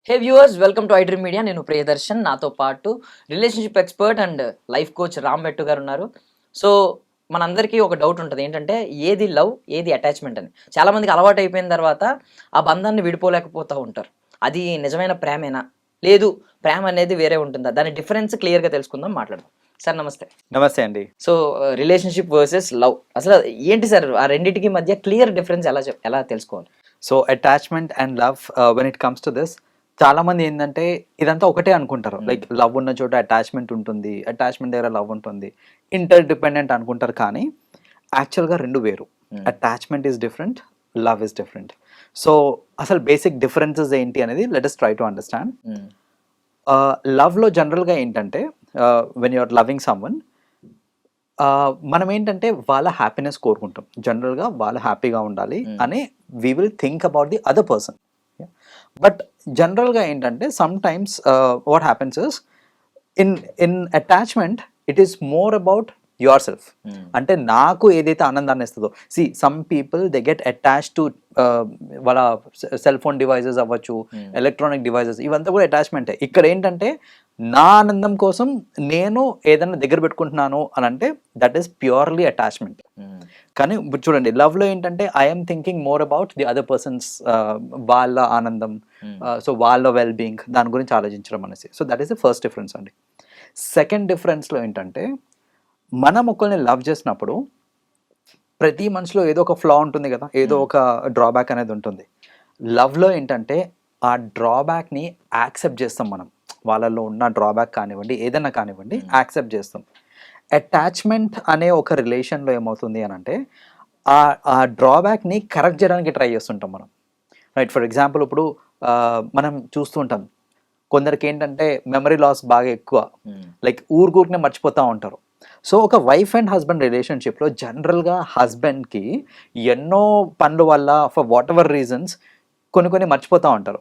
Hey viewers, welcome to iDream media. నేను ప్రియదర్శన్, నాతో పాటు relationship expert and life coach Ram మెట్టు గారు ఉన్నారు. సో మనందరికీ ఒక డౌట్ ఉంటుంది, ఏంటంటే ఏది లవ్, ఏది అటాచ్మెంట్ అని. చాలామందికి అలవాటు అయిపోయిన తర్వాత ఆ బంధాన్ని విడిపోలేకపోతూ ఉంటారు. అది నిజమైన ప్రేమేనా, లేదు ప్రేమ అనేది వేరే ఉంటుందా, దాని డిఫరెన్స్ క్లియర్గా తెలుసుకుందాం, మాట్లాడదాం. సార్ నమస్తే. నమస్తే అండి. సో రిలేషన్షిప్ వర్సెస్ లవ్, అసలు ఏంటి సార్ ఆ రెండింటికి మధ్య క్లియర్ డిఫరెన్స్ ఎలా తెలుసుకోవాలి? So attachment and love, when it comes to this, చాలా మంది ఏంటంటే ఇదంతా ఒకటే అనుకుంటారు. లైక్ లవ్ ఉన్న చోట అటాచ్మెంట్ ఉంటుంది, అటాచ్మెంట్ దగ్గర లవ్ ఉంటుంది, ఇంటర్ డిపెండెంట్ అనుకుంటారు. కానీ యాక్చువల్గా రెండు వేరు. Attachment is different, love is different. So అసలు బేసిక్ డిఫరెన్సెస్ ఏంటి అనేది let us try to understand. లవ్లో జనరల్గా ఏంటంటే వెన్ యూఆర్ లవింగ్ సమ్వన్, మనం ఏంటంటే వాళ్ళ హ్యాపీనెస్ కోరుకుంటాం. జనరల్గా వాళ్ళు హ్యాపీగా ఉండాలి అని we will think about the other person. But జనరల్గా ఏంటంటే sometimes what happens is in attachment it is more about yourself. అంటే నాకు ఏదైతే ఆనందాన్ని ఇస్తుందో, see some people they get attach to వాళ్ళ సెల్ ఫోన్ డివైజెస్ అవ్వచ్చు, electronic devices, ఇవంతా కూడా అటాచ్మెంటే. ఇక్కడ ఏంటంటే నా ఆనందం కోసం నేను ఏదైనా దగ్గర పెట్టుకుంటున్నాను అని అంటే దట్ ఈస్ ప్యూర్లీ అటాచ్మెంట్. కానీ ఇప్పుడు చూడండి, లవ్లో ఏంటంటే I'm thinking more about the other persons, వాళ్ళ ఆనందం, సో వాళ్ళ వెల్ బీయింగ్, దాని గురించి ఆలోచించడం అనేసి. So that is the first difference అండి. సెకండ్ డిఫరెన్స్లో ఏంటంటే మనం ఒకరిని లవ్ చేసినప్పుడు ప్రతి మనిషిలో ఏదో ఒక ఫ్లా ఉంటుంది కదా, ఏదో ఒక డ్రాబ్యాక్ అనేది ఉంటుంది. లవ్లో ఏంటంటే ఆ డ్రాబ్యాక్ని యాక్సెప్ట్ చేస్తాం మనం. వాళ్ళలో ఉన్న డ్రాబ్యాక్ కానివ్వండి, ఏదైనా కానివ్వండి, యాక్సెప్ట్ చేస్తాం. అటాచ్మెంట్ అనే ఒక రిలేషన్లో ఏమవుతుంది అని అంటే ఆ డ్రాబ్యాక్ని కరెక్ట్ చేయడానికి ట్రై చేస్తుంటాం మనం. రైట్, ఫర్ ఎగ్జాంపుల్ ఇప్పుడు మనం చూస్తూ ఉంటాం, కొందరికి ఏంటంటే మెమరీ లాస్ బాగా ఎక్కువ, లైక్ ఊరికూరికనే మర్చిపోతూ ఉంటారు. సో ఒక వైఫ్ అండ్ హస్బెండ్ రిలేషన్షిప్లో జనరల్గా హస్బెండ్కి ఎన్నో పనుల వల్ల ఫర్ వాట్ ఎవర్ రీజన్స్ కొన్ని మర్చిపోతూ ఉంటారు.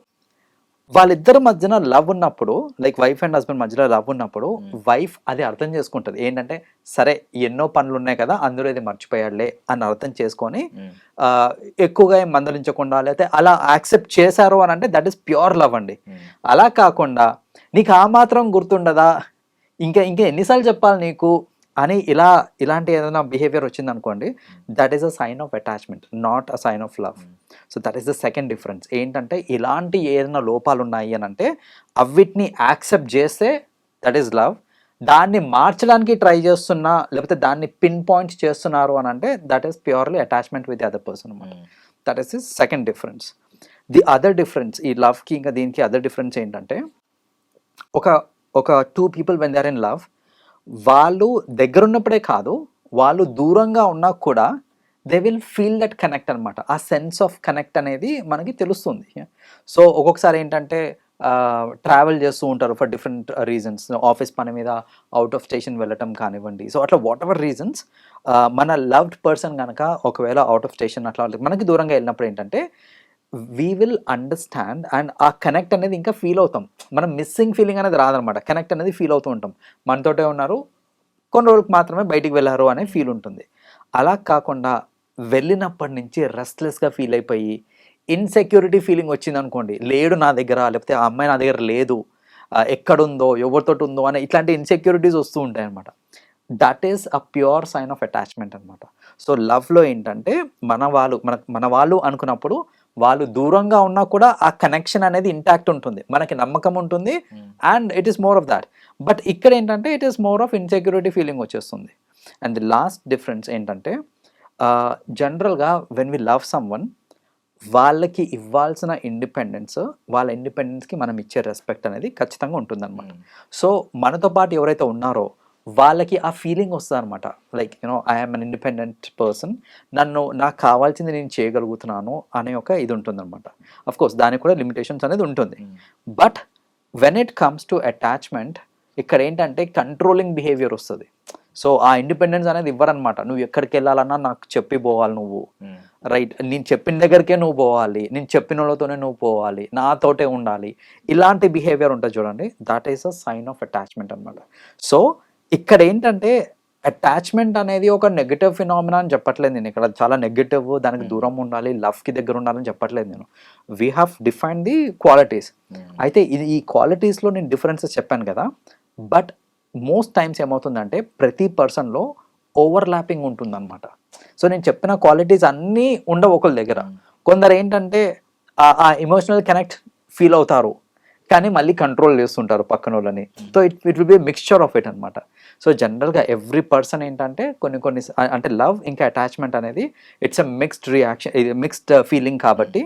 వాళ్ళిద్దరి మధ్యన లవ్ ఉన్నప్పుడు, లైక్ వైఫ్ అండ్ హస్బెండ్ మధ్యలో లవ్ ఉన్నప్పుడు వైఫ్ అది అర్థం చేసుకుంటుంది. ఏంటంటే సరే ఎన్నో పనులు ఉన్నాయి కదా, అందులో ఇది మర్చిపోయాడులే అని అర్థం చేసుకొని ఎక్కువగా ఏం మందలించకుండా, లేకపోతే అలా యాక్సెప్ట్ చేశారు అని అంటే దట్ ఈస్ ప్యూర్ లవ్ అండి. అలా కాకుండా నీకు ఆ మాత్రం గుర్తుండదా, ఇంకా ఎన్నిసార్లు చెప్పాలి నీకు అని ఇలాంటి ఏదైనా బిహేవియర్ వచ్చింది అనుకోండి, that is a sign of attachment, not a sign of love. So that is the second difference. ఏంటంటే ఇలాంటి ఏదైనా లోపాలు ఉన్నాయి అని అంటే అవిటిని యాక్సెప్ట్ చేస్తే దట్ ఈస్ లవ్. దాన్ని మార్చడానికి ట్రై చేస్తున్నా, లేకపోతే దాన్ని పిన్ పాయింట్ చేస్తున్నారు అని అంటే that is purely attachment with the other person అనమాట. That is the second difference. The other difference, ఈ లవ్కి ఇంకా దీనికి అదర్ డిఫరెన్స్ ఏంటంటే ఒక two people when they are in love, వాళ్ళు దగ్గర ఉన్నప్పుడే కాదు, వాళ్ళు దూరంగా ఉన్నా కూడా they will feel that connect అనమాట. ఆ సెన్స్ ఆఫ్ కనెక్ట్ అనేది మనకి తెలుస్తుంది. సో ఒక్కొక్కసారి ఏంటంటే ట్రావెల్ చేస్తూ ఉంటారు ఫర్ డిఫరెంట్ రీజన్స్, ఆఫీస్ పని మీద అవుట్ ఆఫ్ స్టేషన్ వెళ్ళటం కానివ్వండి. సో అట్లా వాట్ ఎవర్ రీజన్స్, మన లవ్డ్ పర్సన్ కనుక ఒకవేళ అవుట్ ఆఫ్ స్టేషన్ అట్లా మనకి దూరంగా వెళ్ళినప్పుడు ఏంటంటే వీ విల్ అండర్స్టాండ్ అండ్ ఆ కనెక్ట్ అనేది ఇంకా ఫీల్ అవుతాం. మనం మిస్సింగ్ ఫీలింగ్ అనేది రాదనమాట, కనెక్ట్ అనేది ఫీల్ అవుతూ ఉంటాం. మనతోటే ఉన్నారు, కొన్ని రోజులకు మాత్రమే బయటికి వెళ్ళారు అనే ఫీల్ ఉంటుంది. అలా కాకుండా వెళ్ళినప్పటి నుంచి రెస్ట్లెస్గా ఫీల్ అయిపోయి ఇన్సెక్యూరిటీ ఫీలింగ్ వచ్చింది అనుకోండి, లేడు నా దగ్గర, లేకపోతే ఆ అమ్మాయి నా దగ్గర లేదు, ఎక్కడుందో, ఎవరితోటి ఉందో అనే ఇట్లాంటి ఇన్సెక్యూరిటీస్ వస్తూ ఉంటాయి అనమాట. That is a pure sign of attachment అనమాట. సో లవ్లో ఏంటంటే మన వాళ్ళు అనుకున్నప్పుడు వాళ్ళు దూరంగా ఉన్నా కూడా ఆ కనెక్షన్ అనేది ఇంటాక్ట్ ఉంటుంది, మనకి నమ్మకం ఉంటుంది, and it is more of that. But ఇక్కడ ఏంటంటే it is more of insecurity feeling వచ్చేస్తుంది. అండ్ ది లాస్ట్ డిఫరెన్స్ ఏంటంటే జనరల్గా వెన్ వి లవ్ సమ్వన్, వాళ్ళకి ఇవ్వాల్సిన ఇండిపెండెన్స్, వాళ్ళ ఇండిపెండెన్స్కి మనం ఇచ్చే రెస్పెక్ట్ అనేది ఖచ్చితంగా ఉంటుందన్నమాట. సో మనతో పాటు ఎవరైతే ఉన్నారో వాళ్ళకి ఆ ఫీలింగ్ వస్తుంది అనమాట, like you know I'm an independent person, నాకు కావాల్సింది నేను చేయగలుగుతున్నాను అనే ఒక ఇది ఉంటుందన్నమాట. అఫ్కోర్స్ దానికి కూడా లిమిటేషన్స్ అనేది ఉంటుంది. But when it comes to attachment, ఇక్కడ ఏంటంటే కంట్రోలింగ్ బిహేవియర్ వస్తుంది. సో ఆ ఇండిపెండెన్స్ అనేది ఇవ్వరనమాట. నువ్వు ఎక్కడికి వెళ్ళాలన్నా నాకు చెప్పి పోవాలి, నువ్వు రైట్, నేను చెప్పిన దగ్గరికే నువ్వు పోవాలి, నేను చెప్పిన వాళ్ళతోనే నువ్వు పోవాలి, నాతోటే ఉండాలి, ఇలాంటి బిహేవియర్ ఉంటుంది చూడండి, that is a sign of attachment అనమాట. సో ఇక్కడ ఏంటంటే అటాచ్మెంట్ అనేది ఒక నెగటివ్ ఫినామినా అని చెప్పట్లేదు నేను ఇక్కడ, చాలా నెగటివ్, దానికి దూరం ఉండాలి, లవ్కి దగ్గర ఉండాలని చెప్పట్లేదు నేను. We have define the qualities. అయితే ఈ క్వాలిటీస్లో నేను డిఫరెన్సెస్ చెప్పాను కదా, బట్ మోస్ట్ టైమ్స్ ఏమవుతుందంటే ప్రతి పర్సన్లో ఓవర్లాపింగ్ ఉంటుందన్నమాట. సో నేను చెప్పిన క్వాలిటీస్ అన్నీ ఉండవు ఒకరి దగ్గర. కొందరు ఏంటంటే ఆ ఎమోషనల్ కనెక్ట్ ఫీల్ అవుతారు కానీ మళ్ళీ కంట్రోల్ చేస్తుంటారు పక్కన వాళ్ళని. So it will be mixture of it అనమాట. సో జనరల్గా ఎవ్రీ పర్సన్ ఏంటంటే కొన్ని అంటే లవ్ ఇంకా అటాచ్మెంట్ అనేది ఇట్స్ ఎ మిక్స్డ్ రియాక్షన్, ఇది మిక్స్డ్ ఫీలింగ్. కాబట్టి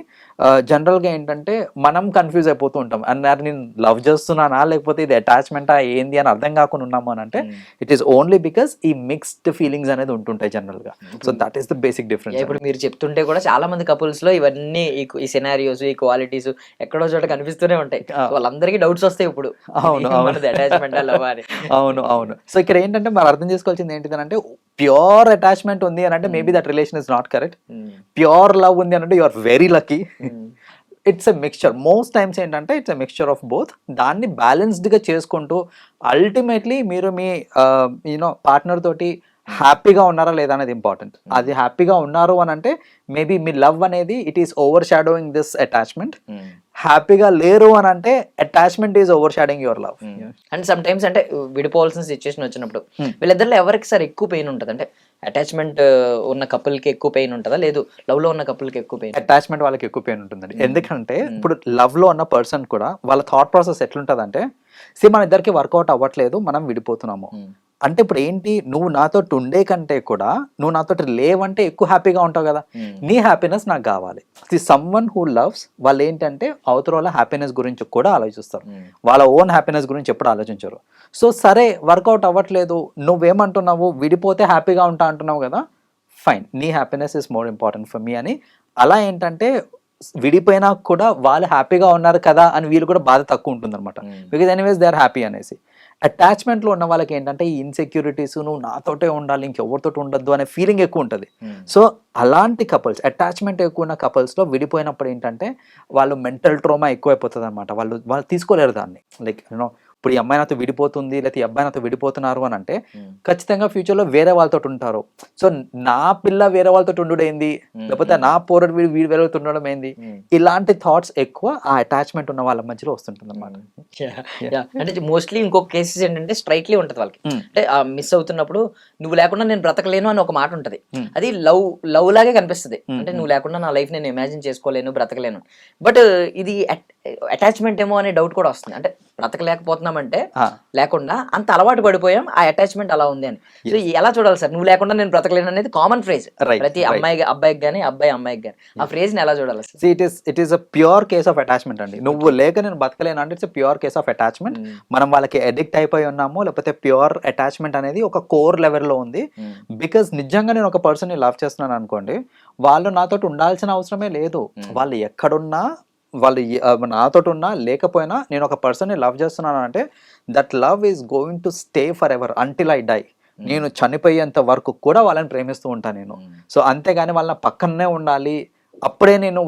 జనరల్గా ఏంటంటే మనం కన్ఫ్యూజ్ అయిపోతూ ఉంటాం, అన్నారు నేను లవ్ చేస్తున్నానా లేకపోతే ఇది అటాచ్మెంటా ఏంది అని అర్థం కాకుండా ఉన్నాము అని అంటే ఇట్ ఈస్ ఓన్లీ బికాస్ ఈ మిక్స్డ్ ఫీలింగ్స్ అనేది ఉంటుంటాయి జనరల్గా. So that is the basic difference. ఇప్పుడు మీరు చెప్తుంటే కూడా చాలా మంది కపుల్స్ లో ఇవన్నీ ఈ సినారియోస్, ఈ క్వాలిటీస్ ఎక్కడో చోట కనిపిస్తూనే ఉంటాయి. వాళ్ళందరికీ డౌట్స్ వస్తాయి ఇప్పుడు. అవును అటాచ్మెంట్ లవ్ అని. అవును అవును. సో ఇక్కడ ఏంటంటే మనం అర్థం చేసుకోవాల్సింది ఏంటిది అంటే ప్యూర్ అటాచ్మెంట్ ఉంది అని అంటే maybe that relation is not correct. Pure love ఉంది అని అంటే you are very lucky. It's a mixture. Most times ఏంటంటే it's a mixture of both. దాన్ని బ్యాలెన్స్డ్గా చేసుకుంటూ అల్టిమేట్లీ మీరు మీ యూనో పార్ట్నర్ తోటి హ్యాపీగా ఉన్నారా లేదా అనేది ఇంపార్టెంట్. అది హ్యాపీగా ఉన్నారు అని అంటే మేబీ మీ లవ్ అనేది it is over shadowing this attachment. హ్యాపీగా లేరు అని అంటే attachment is over shadowing your love. And some times అంటే విడిపోవాల్సిన సిచ్యువేషన్ వచ్చినప్పుడు వీళ్ళిద్దరిలో ఎవరికి సార్ ఎక్కువ పెయిన్ ఉంటుంది? అంటే అటాచ్మెంట్ ఉన్న కపుల్ కి ఎక్కువ పెయిన్ ఉంటుందా, లేదు లవ్ లో ఉన్న కపుల్ కి ఎక్కువ పెయిన్? అటాచ్మెంట్ వాళ్ళకి ఎక్కువ పెయిన్ ఉంటుందండి. ఎందుకంటే ఇప్పుడు లవ్ లో ఉన్న పర్సన్ కూడా వాళ్ళ థాట్ ప్రాసెస్ ఎట్లుంటదంటే మన ఇద్దరికి వర్కౌట్ అవ్వట్లేదు, మనం విడిపోతున్నాము అంటే ఇప్పుడు ఏంటి, నువ్వు నాతో ఉండే కంటే కూడా నువ్వు నాతో లేవంటే ఎక్కువ హ్యాపీగా ఉంటావు కదా, నీ హ్యాపీనెస్ నాకు కావాలి. సమ్వన్ హూ లవ్స్ వాళ్ళు ఏంటంటే అవతల వాళ్ళ హ్యాపీనెస్ గురించి కూడా ఆలోచిస్తారు, వాళ్ళ ఓన్ హ్యాపీనెస్ గురించి ఎప్పుడు ఆలోచించరు. సో సరే వర్కౌట్ అవ్వట్లేదు, నువ్వేమంటున్నావు విడిపోతే హ్యాపీగా ఉంటా అంటున్నావు కదా, ఫైన్, నీ happiness is more important for me అని. అలా ఏంటంటే విడిపోయినా కూడా వాళ్ళు హ్యాపీగా ఉన్నారు కదా అని వీళ్ళు కూడా బాధ తక్కువ ఉంటుంది అనమాట, because anyways they are happy అనేసి. అటాచ్మెంట్లో ఉన్న వాళ్ళకి ఏంటంటే ఈ ఇన్సెక్యూరిటీస్, నువ్వు నాతోటే ఉండాలి ఇంకెవరితో ఉండద్దు అనే ఫీలింగ్ ఎక్కువ ఉంటుంది. సో అలాంటి కపుల్స్, అటాచ్మెంట్ ఎక్కువ ఉన్న కపుల్స్లో విడిపోయినప్పుడు ఏంటంటే వాళ్ళు మెంటల్ ట్రోమా ఎక్కువైపోతుంది అనమాట. వాళ్ళు తీసుకోలేరు దాన్ని. లైక్ యూనో ఇప్పుడు ఈ అమ్మాయి నాతో విడిపోతుంది లేకపోతే ఈ అబ్బాయి నాతో విడిపోతున్నారు అని అంటే ఖచ్చితంగా ఫ్యూచర్లో వేరే వాళ్ళతో ఉంటారు. సో నా పిల్ల వేరే వాళ్ళతో ఉండడం ఏంది, లేకపోతే నా పోరడు వీడు వేరే వాళ్ళతో ఉండడం ఏంది, ఇలాంటి థాట్స్ ఎక్కువ ఆ అటాచ్మెంట్ ఉన్న వాళ్ళ మధ్యలో వస్తుంటుంది అన్నమాట. అంటే మోస్ట్లీ ఇంకొక కేసెస్ ఏంటంటే స్ట్రైట్లీ ఉంటుంది వాళ్ళకి, అంటే మిస్ అవుతున్నప్పుడు నువ్వు లేకుండా నేను బ్రతకలేను అని ఒక మాట ఉంటుంది. అది లవ్ లాగే కనిపిస్తుంది, అంటే నువ్వు లేకుండా నా లైఫ్ నేను ఇమాజిన్ చేసుకోలేను, బ్రతకలేను. బట్ ఇది అటాచ్మెంట్ ఏమో అనే డౌట్ కూడా వస్తుంది, అంటే బ్రతకలేకపోతున్నామంటే లేకుండా అంత అలవాటు పడిపోయాం, ఆ అటాచ్మెంట్ అలా ఉంది అని. సో ఎలా చూడాలి సార్, నువ్వు లేకుండా నేను బ్రతకలేను అనేది కామన్ ఫ్రేజ్ ప్రతి అబ్బాయికి కానీ అమ్మాయికి కానీ, ఆ ఫ్రేజ్ ని ఎలా చూడాలి sir? It is a pure case of attachment అండి. నువ్వు లేక నేను బతకలేను అంటే it's pure case of attachment. మనం వాళ్ళకి అడిక్ట్ అయిపోయి ఉన్నాము, లేకపోతే ప్యూర్ అటాచ్మెంట్ అనేది ఒక కోర్ లెవెల్లో ఉంది. బికాస్ నిజంగా నేను ఒక పర్సన్ ని లవ్ చేస్తున్నాను అనుకోండి, వాళ్ళు నాతో ఉండాల్సిన అవసరమే లేదు. వాళ్ళు ఎక్కడున్నా, వాళ్ళు నాతో ఉన్నా లేకపోయినా నేను ఒక పర్సన్ని లవ్ చేస్తున్నాను అంటే that love is going to stay forever until I die. నేను చనిపోయేంత వరకు కూడా వాళ్ళని ప్రేమిస్తూ ఉంటాను నేను. సో అంతేగాని వాళ్ళ పక్కనే ఉండాలి అప్పుడే నేను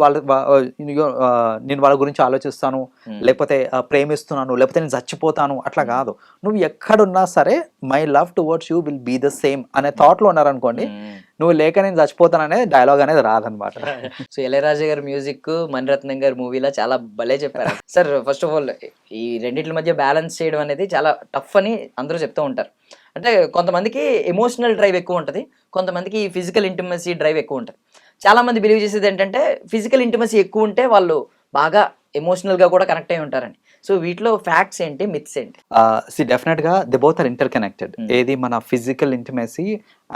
వాళ్ళ గురించి ఆలోచిస్తాను, లేకపోతే ప్రేమిస్తున్నాను, లేకపోతే నేను చచ్చిపోతాను, అట్లా కాదు. నువ్వు ఎక్కడున్నా సరే my love towards you will be the same అనే థాట్లో ఉన్నారనుకోండి, నువ్వు లేక నేను చచ్చిపోతాను అనేది డైలాగ్ అనేది రాదనమాట. సో ఇళయరాజా గారి మ్యూజిక్, మణిరత్నం గారి మూవీలో చాలా భలే చెప్పారు సార్. ఫస్ట్ ఆఫ్ ఆల్ ఈ రెండింటి మధ్య బ్యాలెన్స్ చేయడం అనేది చాలా టఫ్ అని అందరూ చెప్తూ ఉంటారు. అంటే కొంతమందికి ఎమోషనల్ డ్రైవ్ ఎక్కువ ఉంటుంది, కొంతమందికి ఫిజికల్ ఇంటిమసీ డ్రైవ్ ఎక్కువ ఉంటుంది. చాలా మంది బిలీవ్ చేసేది ఏంటంటే ఫిజికల్ ఇంటిమసీ ఎక్కువ ఉంటే వాళ్ళు బాగా ఎమోషనల్ గా కూడా కనెక్ట్ అయి ఉంటారని. సో వీటిలో ఫ్యాక్ట్స్ ఏంటి, మిత్స్ ఏంటి? డెఫినెట్ గా the both are inter connected. ఏది మన physical intimacy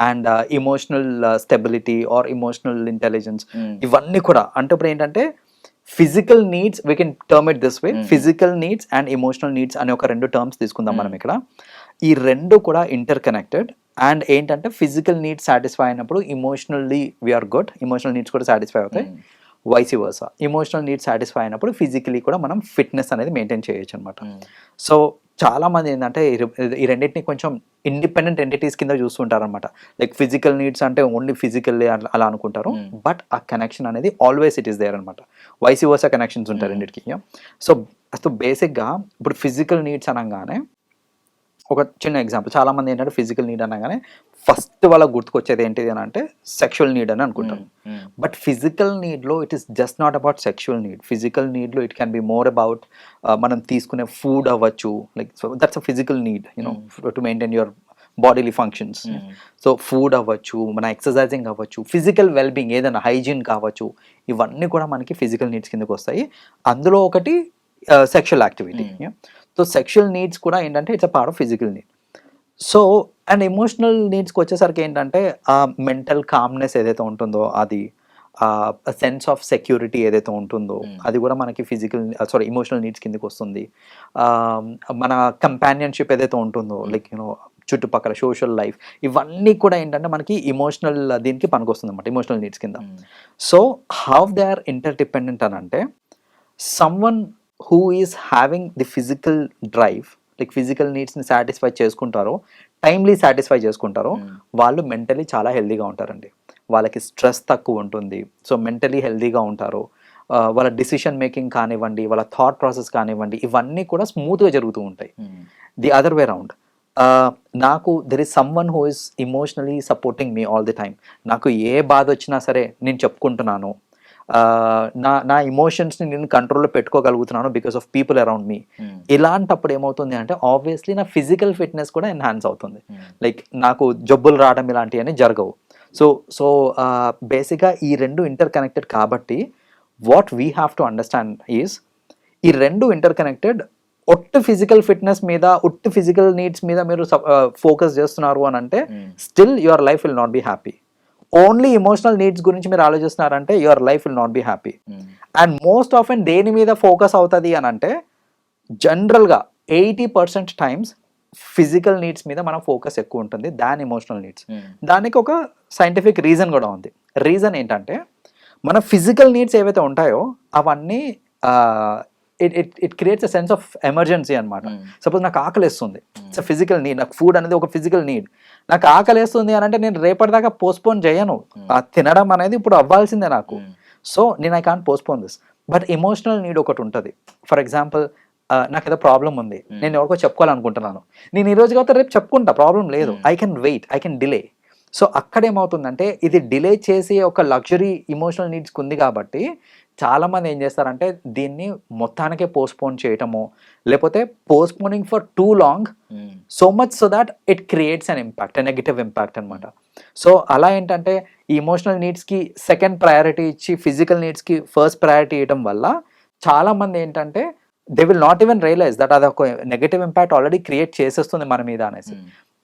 and emotional stability or emotional intelligence, ఇవన్నీ కూడా. అంటే ఇప్పుడు ఏంటంటే physical needs, we can term it this way, physical needs and emotional needs అనే ఒక రెండు టర్మ్స్ తీసుకుందాం మనం ఇక్కడ. ఈ రెండు కూడా ఇంటర్ కనెక్టెడ్. అండ్ ఏంటంటే ఫిజికల్ నీడ్స్ సాటిస్ఫై అయినప్పుడు emotionally we're good, emotional needs కూడా సాటిస్ఫై అవుతాయి. Vice versa, emotional needs satisfy అయినప్పుడు ఫిజికలీ కూడా మనం ఫిట్నెస్ అనేది మెయింటైన్ చేయొచ్చు అనమాట. సో చాలా మంది ఏంటంటే ఈ రెండింటిని కొంచెం ఇండిపెండెంట్ ఎంటిటీస్ కింద చూస్తుంటారు అనమాట. లైక్ ఫిజికల్ నీడ్స్ అంటే ఓన్లీ ఫిజికల్ అలా అనుకుంటారు, బట్ ఆ కనెక్షన్ అనేది ఆల్వేస్ ఇట్ ఈస్ దేర్ అనమాట. వైస్ వర్సా కనెక్షన్స్ ఉంటాయి రెండింటికి. సో బేసిక్గా ఇప్పుడు ఫిజికల్ నీడ్స్ అనగానే ఒక చిన్న ఎగ్జాంపుల్, చాలా మంది ఏంటంటే ఫిజికల్ నీడ్ అనగానే ఫస్ట్ వాళ్ళకి గుర్తుకొచ్చేది ఏంటిది అని అంటే సెక్షువల్ నీడ్ అని అనుకుంటారు. బట్ ఫిజికల్ నీడ్లో it is just not about sexual need. Physical నీడ్లో it can be more about మనం తీసుకునే ఫుడ్ అవ్వచ్చు, like so that's a physical need to maintain your bodily functions. So food అవ్వచ్చు, మన exercising అవ్వచ్చు, ఫిజికల్ వెల్బీయింగ్ ఏదైనా hygiene కావచ్చు, ఇవన్నీ కూడా మనకి ఫిజికల్ నీడ్స్ కిందకి వస్తాయి. అందులో ఒకటి sexual activity. So sexual needs కూడా ఏంటంటే it's a part of physical need. So and emotional నీడ్స్కి వచ్చేసరికి ఏంటంటే ఆ మెంటల్ కామ్నెస్ ఏదైతే ఉంటుందో, అది సెన్స్ ఆఫ్ సెక్యూరిటీ ఏదైతే ఉంటుందో అది కూడా మనకి ఫిజికల్ ఎమోషనల్ నీడ్స్ కిందకి వస్తుంది. మన కంపానియన్షిప్ ఏదైతే ఉంటుందో, లైక్ చుట్టుపక్కల సోషల్ లైఫ్, ఇవన్నీ కూడా ఏంటంటే మనకి ఇమోషనల్ దీనికి పనికొస్తుంది అనమాట, ఇమోషనల్ నీడ్స్ కింద. So how they are interdependent అని అంటే, someone who is having the physical drive, like physical నీడ్స్ని సాటిస్ఫై చేసుకుంటారో, టైమ్లీ సాటిస్ఫై చేసుకుంటారో, వాళ్ళు మెంటలీ చాలా హెల్దీగా ఉంటారండి. వాళ్ళకి స్ట్రెస్ తక్కువ ఉంటుంది. సో మెంటలీ హెల్దీగా ఉంటారు. వాళ్ళ డిసిషన్ మేకింగ్ కానివ్వండి, వాళ్ళ థాట్ ప్రాసెస్ కానివ్వండి, ఇవన్నీ కూడా స్మూత్గా జరుగుతూ ఉంటాయి. ది అదర్ వే రౌండ్, నాకు there is someone who is emotionally supporting me all the time. నాకు ఏ బాధ వచ్చినా సరే నేను చెప్పుకుంటున్నాను, నా ఇమోషన్స్ని నేను కంట్రోల్లో పెట్టుకోగలుగుతున్నాను because of people around me. ఇలాంటప్పుడు ఏమవుతుంది అంటే ఆబ్వియస్లీ నా ఫిజికల్ ఫిట్నెస్ కూడా ఎన్హాన్స్ అవుతుంది. లైక్ నాకు జబ్బులు రావడం ఇలాంటివన్నీ జరగవు. సో బేసిక్గా ఈ రెండు ఇంటర్ కనెక్టెడ్ కాబట్టి what we have to understand is, ఈ రెండు ఇంటర్ కనెక్టెడ్. ఒట్టు ఫిజికల్ ఫిట్నెస్ మీద, ఒట్టు ఫిజికల్ నీడ్స్ మీద మీరు ఫోకస్ చేస్తున్నారు అని అంటే still your life will not be happy. Only emotional needs గురించి మీరు ఆలోచిస్తున్నారంటే your life will not be happy. And most often దేని మీద ఫోకస్ అవుతుంది అని అంటే, జనరల్గా 80% టైమ్స్ ఫిజికల్ నీడ్స్ మీద మన ఫోకస్ ఎక్కువ ఉంటుంది దాని ఇమోషనల్ నీడ్స్. దానికి ఒక సైంటిఫిక్ రీజన్ కూడా ఉంది. రీజన్ ఏంటంటే, మన ఫిజికల్ నీడ్స్ ఏవైతే ఉంటాయో అవన్నీ it creates a sense of emergency అనమాట. సపోజ్ నాకు ఆకలిస్తుంది, ఇట్స్ అ ఫిజికల్ నీడ్. నాకు ఫుడ్ అనేది ఒక ఫిజికల్ నీడ్. నాకు ఆకలిస్తుంది అని అంటే నేను రేపటిదాకా పోస్ట్పోన్ చేయను. తినడం అనేది ఇప్పుడు అవ్వాల్సిందే నాకు. సో నేను I can't postpone this. But emotional need ఒకటి ఉంటుంది. ఫర్ ఎగ్జాంపుల్, నాకు ఏదో ప్రాబ్లం ఉంది, నేను ఎవరికో చెప్పుకోవాలనుకుంటున్నాను. నేను ఈ రోజు కాకపోతే రేపు చెప్పుకుంటా, ప్రాబ్లం లేదు. I can wait, I can delay. So అక్కడ ఏమవుతుందంటే, ఇది డిలే చేసే ఒక లగ్జరీ ఇమోషనల్ నీడ్స్కి ఉంది కాబట్టి చాలామంది ఏం చేస్తారంటే దీన్ని మొత్తానికే పోస్ట్పోన్ చేయటము, లేకపోతే postponing for too long, so much so that it creates an impact, negative impact అనమాట. సో అలా ఏంటంటే ఈ ఇమోషనల్ నీడ్స్కి సెకండ్ ప్రయారిటీ ఇచ్చి ఫిజికల్ నీడ్స్కి ఫస్ట్ ప్రయారిటీ ఇవ్వడం వల్ల చాలామంది ఏంటంటే they will not even realise that అది ఒక నెగటివ్ ఇంపాక్ట్ ఆల్రెడీ క్రియేట్ చేసేస్తుంది మన మీద అనేసి.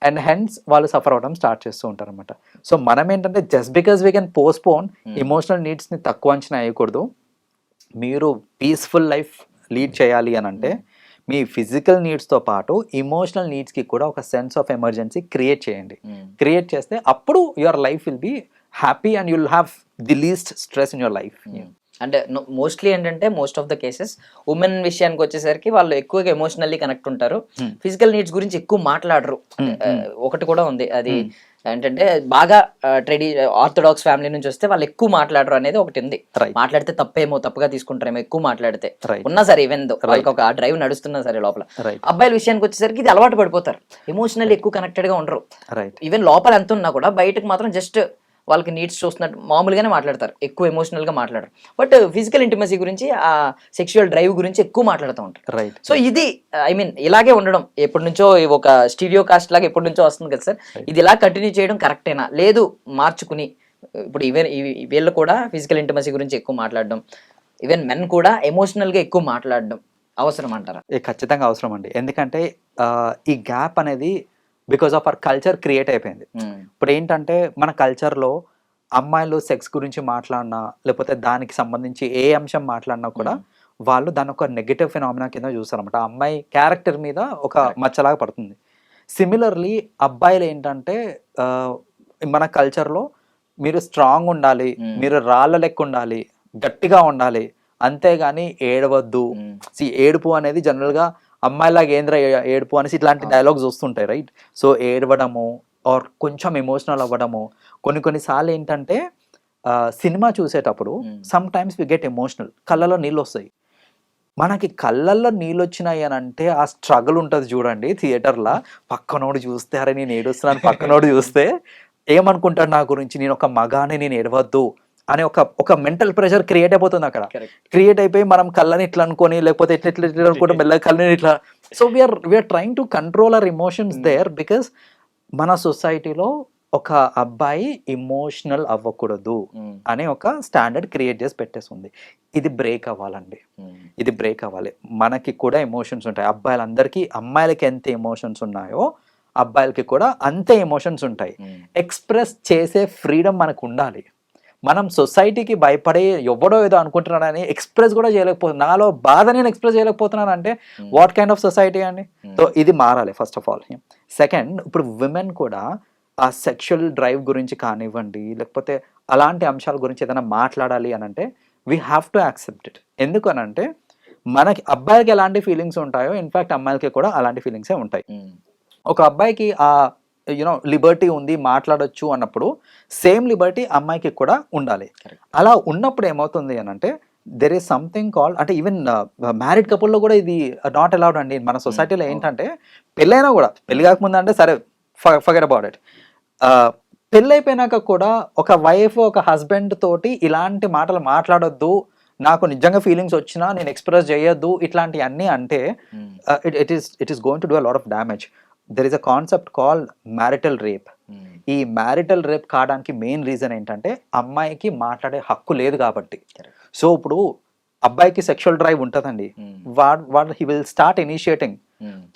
అండ్ హెన్స్ వాళ్ళు సఫర్ అవడం స్టార్ట్ చేస్తూ ఉంటారు అనమాట. సో మనం ఏంటంటే just because we can postpone emotional నీడ్స్ని తక్కువ అంచనా వేయకూడదు. మీరు పీస్ఫుల్ లైఫ్ లీడ్ చేయాలి అని అంటే మీ ఫిజికల్ నీడ్స్తో పాటు ఇమోషనల్ నీడ్స్కి కూడా ఒక సెన్స్ ఆఫ్ ఎమర్జెన్సీ క్రియేట్ చేయండి. క్రియేట్ చేస్తే అప్పుడు your life will be happy and you'll have the least stress in your life. అంటే మోస్ట్లీ ఏంటంటే most of the cases women విషయానికి వచ్చేసరికి వాళ్ళు ఎక్కువగా ఎమోషనల్లీ కనెక్ట్ ఉంటారు, ఫిజికల్ నీడ్స్ గురించి ఎక్కువ మాట్లాడరు. ఒకటి కూడా ఉంది, అది ఏంటంటే బాగా ఆర్థోడాక్స్ ఫ్యామిలీ నుంచి వస్తే వాళ్ళు ఎక్కువ మాట్లాడరు అనేది ఒకటి ఉంది. మాట్లాడితే తప్పేమో, తప్పుగా తీసుకుంటారేమో ఎక్కువ మాట్లాడితే ఉన్నా సరే, ఈవెన్ దో వాళ్ళకి ఒక డ్రైవ్ నడుస్తున్నా సరే లోపల. అబ్బాయిల విషయానికి వచ్చేసరికి ఇది అలవాటు పడిపోతారు, ఎమోషనల్లీ ఎక్కువ కనెక్టెడ్ గా ఉండరు. ఈవెన్ లోపల ఎంత ఉన్నా కూడా బయటకు మాత్రం జస్ట్ వాళ్ళకి నీడ్స్ చూస్తున్నట్టు మామూలుగానే మాట్లాడతారు, ఎక్కువ ఎమోషనల్గా మాట్లాడరు. బట్ ఫిజికల్ ఇంటిమసీ గురించి, ఆ సెక్షువల్ డ్రైవ్ గురించి ఎక్కువ మాట్లాడుతూ ఉంటారు. సో ఇది ఐ మీన్ ఇలాగే ఉండడం ఎప్పటి నుంచో ఒక స్టీరియో కాస్ట్ లాగా ఎప్పటి నుంచో వస్తుంది కదా సార్. ఇది ఇలా కంటిన్యూ చేయడం కరెక్టేనా, లేదు మార్చుకుని ఇప్పుడు ఈవెన్ వీళ్ళు కూడా ఫిజికల్ ఇంటిమసీ గురించి ఎక్కువ మాట్లాడడం, ఈవెన్ మెన్ కూడా ఎమోషనల్గా ఎక్కువ మాట్లాడడం అవసరం అంటారా? ఖచ్చితంగా అవసరం అండి. ఎందుకంటే ఈ గ్యాప్ అనేది because of our culture create అయిపోయింది. ఇప్పుడు ఏంటంటే మన కల్చర్లో అమ్మాయిలు సెక్స్ గురించి మాట్లాడినా, లేకపోతే దానికి సంబంధించి ఏ అంశం మాట్లాడినా కూడా వాళ్ళు దాని ఒక నెగటివ్ ఫినామినా కింద చూస్తారన్నమాట. ఆ అమ్మాయి క్యారెక్టర్ మీద ఒక మచ్చలాగా పడుతుంది. సిమిలర్లీ అబ్బాయిలు ఏంటంటే మన కల్చర్లో మీరు స్ట్రాంగ్ ఉండాలి, మీరు రాళ్ళ లెక్క ఉండాలి, గట్టిగా ఉండాలి, అంతేగాని ఏడవద్దు. ఏడుపు అనేది జనరల్గా అమ్మాయిలాగా ఏంద్ర ఏడుపు అనేసి ఇట్లాంటి డైలాగ్స్ వస్తుంటాయి, రైట్? సో ఏడవడము ఆర్ కొంచెం ఎమోషనల్ అవ్వడము. కొన్నిసార్లు ఏంటంటే సినిమా చూసేటప్పుడు sometimes we get emotional, కళ్ళలో నీళ్ళు వస్తాయి. మనకి కళ్ళల్లో నీళ్ళు వచ్చినాయి అని అంటే ఆ స్ట్రగుల్ ఉంటుంది చూడండి థియేటర్లో. పక్కనోడు చూస్తే అరే నేను ఏడుస్తున్నాను, పక్కనోడు చూస్తే ఏమనుకుంటాడు నా గురించి, నేను ఒక మగానే నేను ఏడవద్దు అనే ఒక మెంటల్ ప్రెషర్ క్రియేట్ అయిపోతుంది అక్కడ. క్రియేట్ అయిపోయి మనం కళ్ళని ఇట్లా అనుకొని లేకపోతే ఇట్లా ఇట్లా ఇట్లా అనుకుంటే మెల్లగా కళ్ళని ఇట్లా. So we're trying to control our emotions there because మన సొసైటీలో ఒక అబ్బాయి ఇమోషనల్ అవ్వకూడదు అనే ఒక స్టాండర్డ్ క్రియేట్ చేసి పెట్టేస్తుంది. ఇది బ్రేక్ అవ్వాలండి, ఇది బ్రేక్ అవ్వాలి. మనకి కూడా ఎమోషన్స్ ఉంటాయి. అబ్బాయిలందరికీ, అమ్మాయిలకి ఎంత ఎమోషన్స్ ఉన్నాయో అబ్బాయిలకి కూడా అంతే ఎమోషన్స్ ఉంటాయి. ఎక్స్ప్రెస్ చేసే ఫ్రీడమ్ మనకు ఉండాలి. మనం సొసైటీకి భయపడే ఎవడో ఏదో అనుకుంటున్నాడని ఎక్స్ప్రెస్ కూడా చేయలేకపోతున్నాను, నాలో బాధ నేను ఎక్స్ప్రెస్ చేయలేకపోతున్నాను అంటే వాట్ కైండ్ ఆఫ్ సొసైటీ అండి? సో ఇది మారాలి ఫస్ట్ ఆఫ్ ఆల్. సెకండ్, ఇప్పుడు విమెన్ కూడా ఆ సెక్షువల్ డ్రైవ్ గురించి కానివ్వండి లేకపోతే అలాంటి అంశాల గురించి ఏదైనా మాట్లాడాలి అని అంటే we have to accept it. ఎందుకు అని అంటే మనకి అబ్బాయికి ఎలాంటి ఫీలింగ్స్ ఉంటాయో ఇన్ఫ్యాక్ట్ అమ్మాయిలకి కూడా అలాంటి ఫీలింగ్సే ఉంటాయి. ఒక అబ్బాయికి ఆ లిబర్టీ ఉంది, మాట్లాడొచ్చు అన్నప్పుడు సేమ్ లిబర్టీ అమ్మాయికి కూడా ఉండాలి. అలా ఉన్నప్పుడు ఏమవుతుంది అని అంటే దెర్ ఈస్ సంథింగ్ కాల్డ్, అంటే ఈవెన్ మ్యారీడ్ కపుల్లో కూడా ఇది నాట్ అలౌడ్ అండి మన సొసైటీలో. ఏంటంటే పెళ్ళైనా కూడా, పెళ్లి కాకముందు అంటే సరే ఫర్గెట్ అబౌట్ ఇట్, పెళ్ళైపోయినాక కూడా ఒక వైఫ్ ఒక హస్బెండ్ తోటి ఇలాంటి మాటలు మాట్లాడొద్దు, నాకు నిజంగా ఫీలింగ్స్ వచ్చినా నేను ఎక్స్ప్రెస్ చేయొద్దు ఇట్లాంటివన్నీ అంటే it is going to do a lot of damage. There is a concept called marital rape. ఈ మ్యారిటల్ రేప్ కావడానికి మెయిన్ రీజన్ ఏంటంటే అమ్మాయికి మాట్లాడే హక్కు లేదు కాబట్టి. సో ఇప్పుడు అబ్బాయికి సెక్షువల్ డ్రైవ్ ఉంటుందండి, వాడు he will start initiating.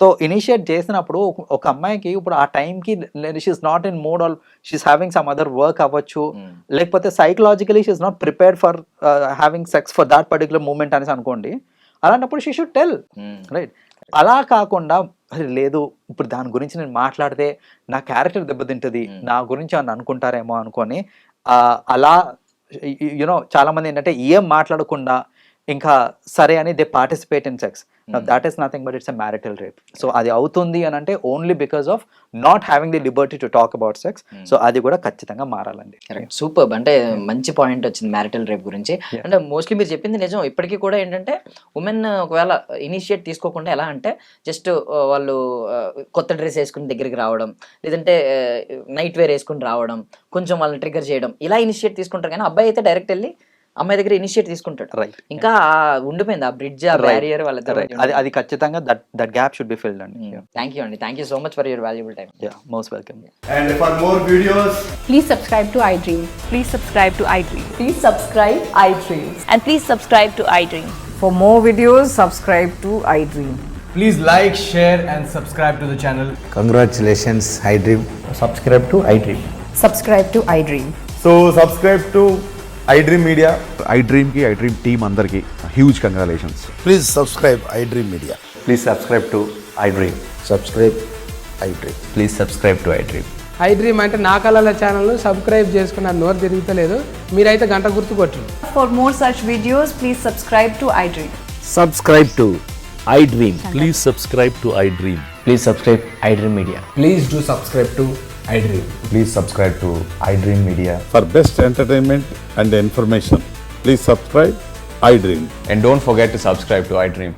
So initiate చేసినప్పుడు ఒక అమ్మాయికి ఇప్పుడు ఆ టైంకి she's not in mood all, she's having some other work అవ్వచ్చు, లేకపోతే psychologically she's not prepared for having sex for that particular moment అనేసి అనుకోండి. అలాంటప్పుడు షీ షుడ్ టెల్, రైట్? అలా కాకుండా లేదు ఇప్పుడు దాని గురించి నేను మాట్లాడితే నా క్యారెక్టర్ దెబ్బతింటుంది, నా గురించి అని అనుకుంటారేమో అనుకొని అలా చాలా మంది ఏంటంటే ఏం మాట్లాడకుండా ఇంకా సరే అని they participate in sex. That is nothing but it's a marital rape. So అది అవుతుంది అని అంటే only because of not having the Liberty to talk about sex. So అది కూడా ఖచ్చితంగా మారాలండి. సూపర్, అంటే మంచి పాయింట్ వచ్చింది మ్యారిటల్ రేప్ గురించి. అంటే మోస్ట్లీ మీరు చెప్పింది నిజం. ఇప్పటికీ కూడా ఏంటంటే ఉమెన్ ఒకవేళ ఇనిషియేట్ తీసుకోకుండా ఎలా అంటే జస్ట్ వాళ్ళు కొత్త డ్రెస్ వేసుకుని దగ్గరికి రావడం, లేదంటే నైట్ వేర్ వేసుకుని రావడం, కొంచెం వాళ్ళని ట్రిగర్ చేయడం, ఇలా ఇనిషియేట్ తీసుకుంటారు. కానీ అబ్బాయి అయితే డైరెక్ట్ వెళ్ళి అమ్మాయి దగ్గర ఇనిషియేట్ తీసుకుంటాడు. రైట్, ఇంకా ఉండిపోయింది ఆ బ్రిడ్జ్, ఆ బ్యారియర్ వాళ్ళ. అది ఖచ్చితంగా that gap should be filled అండి. థ్యాంక్ యూ అండి, thank you so much for your valuable time. Most welcome. And for more videos, please subscribe to iDream. Please subscribe to iDream. Please subscribe iDream. And please subscribe to iDream. For more videos, subscribe to iDream. please like, share and subscribe to the channel. Congratulations, iDream. Subscribe to iDream. Subscribe to iDream. So subscribe to iDream Media. iDream ki iDream team andarki huge congratulations. Please subscribe iDream Media. Please subscribe to iDream. Subscribe iDream. Please subscribe to iDream. iDream అంటే నా కళల channel subscribe చేసుకున్న నోరు తిరుగుతలేదు, మీరైతే గంట గుర్తు కొట్టండి. For more such videos, please subscribe to iDream. Subscribe to iDream. Please subscribe to iDream. Please subscribe iDream Media. Please do subscribe to iDream. Please subscribe to iDream Media. For best entertainment and information, please subscribe iDream. And don't forget to subscribe to iDream.